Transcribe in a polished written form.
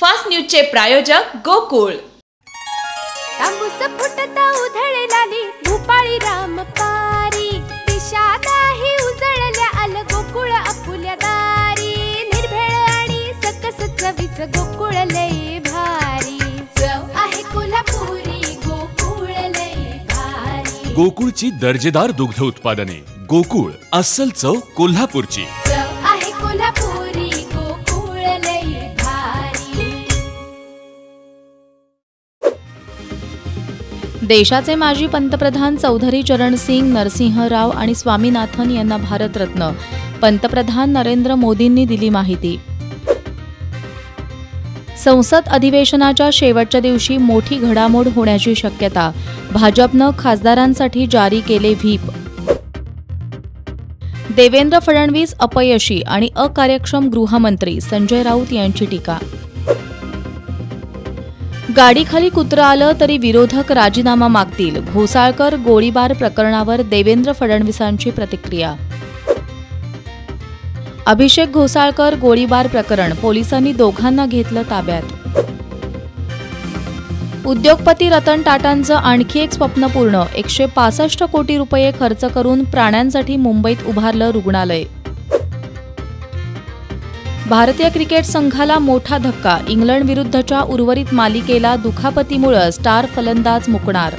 Fast न्यूजचे प्रायोजक गोकुळ। तांबूस फुटता उधळलाली भूपाळी रामपारी, दिशादाही उजळल्या आल गोकुळ आपुल्या दारी। निर्भेळ आणि सकस चवीच गोकुळ लय भारी, चव आहे कोल्हापुरी गोकुळ लय भारी। गोकुळची दर्जेदार दुग्ध उत्पादने, गोकुळ अस्सल चव कोल्हापूरची। चव आहे कोल्हापुरी गोकुळ लय भारी। देशाचे माजी पंतप्रधान चौधरी चरण सिंग, नरसिंह राव आणि स्वामीनाथन यांना भारतरत्न, पंतप्रधान नरेंद्र मोदींनी दिली माहिती। संसद अधिवेशनाच्या शेवटच्या दिवशी मोठी घडामोड होण्याची शक्यता, भाजपनं खासदारांसाठी जारी केले व्हीप। देवेंद्र फडणवीस अपयशी आणि अकार्यक्षम गृहमंत्री, संजय राऊत यांची टीका। गाडीखाली कुत्रं आलं तरी विरोधक राजीनामा मागतील, घोसाळकर गोळीबार प्रकरणावर देवेंद्र फडणवीसांची प्रतिक्रिया। अभिषेक घोसाळकर गोळीबार प्रकरण, पोलिसांनी दोघांना घेतलं ताब्यात। उद्योगपती रतन टाटांचं आणखी एक स्वप्न पूर्ण, 165 कोटी रुपये खर्च करून प्राण्यांसाठी मुंबईत उभारलं रुग्णालय। भारतीय क्रिकेट संघाला मोठा धक्का, इंग्लंड विरुद्धच्या उर्वरित मालिकेला दुखापतीमुळे स्टार फलंदाज मुकणार।